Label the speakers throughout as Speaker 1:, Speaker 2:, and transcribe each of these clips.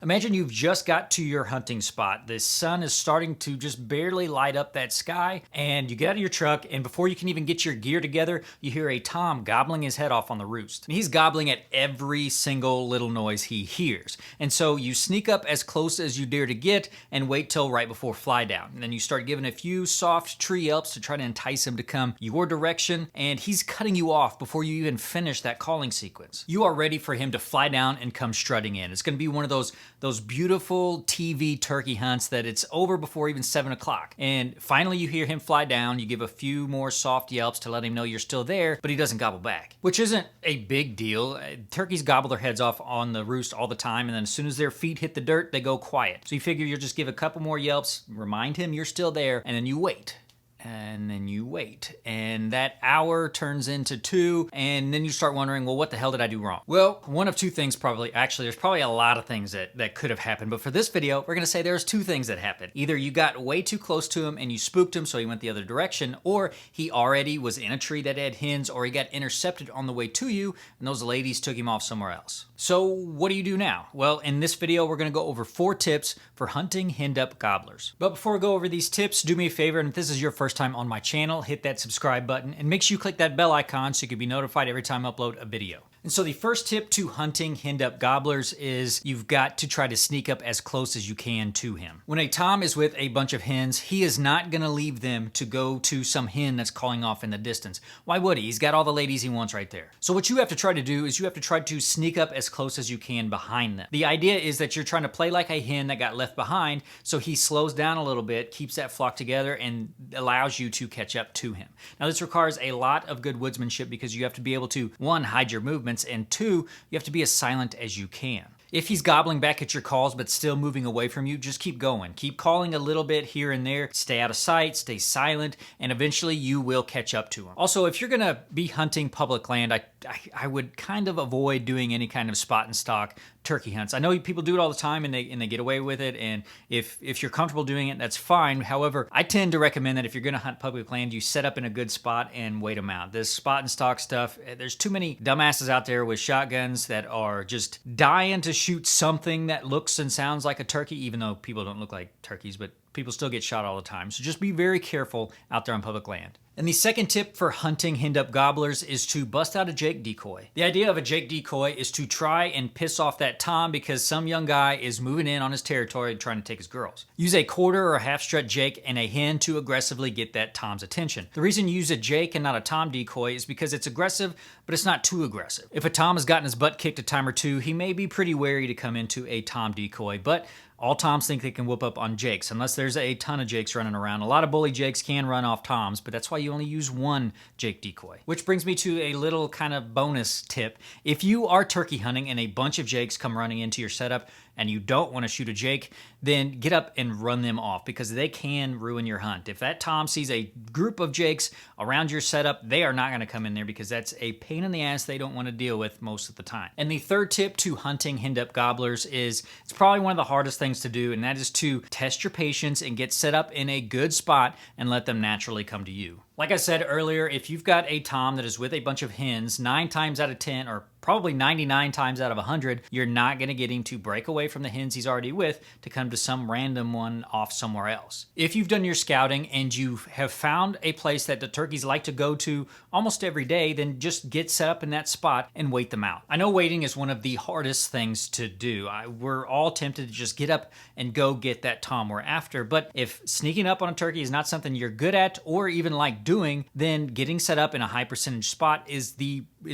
Speaker 1: Imagine you've just got to your hunting spot. The sun is starting to just barely light up that sky, and you get out of your truck, and before you can even get your gear together, you hear a tom gobbling his head off on the roost. And he's gobbling at every single little noise he hears. And so you sneak up as close as you dare to get and wait till right before fly down. And then you start giving a few soft tree yelps to try to entice him to come your direction, and he's cutting you off before you even finish that calling sequence. You are ready for him to fly down and come strutting in. It's gonna be one of those beautiful TV turkey hunts that it's over before even 7 o'clock. And finally you hear him fly down, you give a few more soft yelps to let him know you're still there, but he doesn't gobble back, which isn't a big deal. Turkeys gobble their heads off on the roost all the time, and then as soon as their feet hit the dirt, they go quiet. So you figure you'll just give a couple more yelps, remind him you're still there, and then you wait. And then you wait, and that hour turns into 2, and then you start wondering, well, what the hell did I do wrong? Well, one of two things probably. Actually, there's probably a lot of things that could have happened, but for this video, we're gonna say there's 2 things that happened. Either you got way too close to him and you spooked him so he went the other direction, or he already was in a tree that had hens, or he got intercepted on the way to you, and those ladies took him off somewhere else. So what do you do now? Well, in this video, we're gonna go over 4 tips for hunting henned-up gobblers. But before we go over these tips, do me a favor, and if this is your first time on my channel, hit that subscribe button and make sure you click that bell icon so you can be notified every time I upload a video. And so the first tip to hunting henned-up gobblers is you've got to try to sneak up as close as you can to him. When a tom is with a bunch of hens, he is not gonna leave them to go to some hen that's calling off in the distance. Why would he? He's got all the ladies he wants right there. So what you have to try to do is you have to try to sneak up as close as you can behind them. The idea is that you're trying to play like a hen that got left behind, so he slows down a little bit, keeps that flock together, and allows you to catch up to him. Now this requires a lot of good woodsmanship because you have to be able to, 1, hide your movements, and 2, you have to be as silent as you can. If he's gobbling back at your calls but still moving away from you, just keep going. Keep calling a little bit here and there. Stay out of sight, stay silent, and eventually you will catch up to him. Also, if you're gonna be hunting public land, I would kind of avoid doing any kind of spot and stalk turkey hunts. I know people do it all the time and they get away with it, and if you're comfortable doing it, that's fine. However, I tend to recommend that if you're gonna hunt public land, you set up in a good spot and wait them out. This spot and stalk stuff, there's too many dumbasses out there with shotguns that are just dying to shoot something that looks and sounds like a turkey, even though people don't look like turkeys, but people still get shot all the time. So just be very careful out there on public land. And the second tip for hunting henned-up gobblers is to bust out a Jake decoy. The idea of a Jake decoy is to try and piss off that tom because some young guy is moving in on his territory trying to take his girls. Use a quarter or a half-strut Jake and a hen to aggressively get that tom's attention. The reason you use a Jake and not a tom decoy is because it's aggressive, but it's not too aggressive. If a tom has gotten his butt kicked a time or 2, he may be pretty wary to come into a tom decoy, but all toms think they can whoop up on Jakes, unless there's a ton of Jakes running around. A lot of bully Jakes can run off toms, but that's why you only use 1 Jake decoy. Which brings me to a little kind of bonus tip. If you are turkey hunting and a bunch of Jakes come running into your setup and you don't want to shoot a Jake, then get up and run them off because they can ruin your hunt. If that tom sees a group of Jakes around your setup, they are not going to come in there because that's a pain in the ass they don't want to deal with most of the time. And the third tip to hunting henned-up gobblers is, it's probably one of the hardest things to do, and that is to test your patience and get set up in a good spot and let them naturally come to you. Like I said earlier, if you've got a tom that is with a bunch of hens, 9 times out of 10, or probably 99 times out of 100, you're not gonna get him to break away from the hens he's already with to come to some random one off somewhere else. If you've done your scouting and you have found a place that the turkeys like to go to almost every day, then just get set up in that spot and wait them out. I know waiting is one of the hardest things to do. We're all tempted to just get up and go get that tom we're after, but if sneaking up on a turkey is not something you're good at or even like doing, then getting set up in a high percentage spot is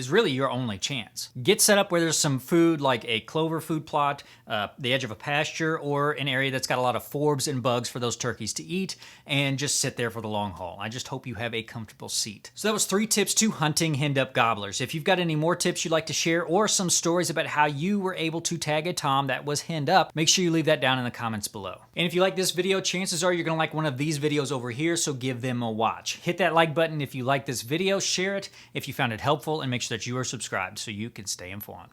Speaker 1: really your only chance. Get set up where there's some food like a clover food plot, the edge of a pasture, or an area that's got a lot of forbs and bugs for those turkeys to eat, and just sit there for the long haul. I just hope you have a comfortable seat. So that was 3 tips to hunting henned-up gobblers. If you've got any more tips you'd like to share or some stories about how you were able to tag a tom that was henned up, make sure you leave that down in the comments below. And if you like this video, chances are you're gonna like one of these videos over here, so give them a watch. Hit that like button if you like this video, share it if you found it helpful, and make sure that you are subscribed so you can stay informed.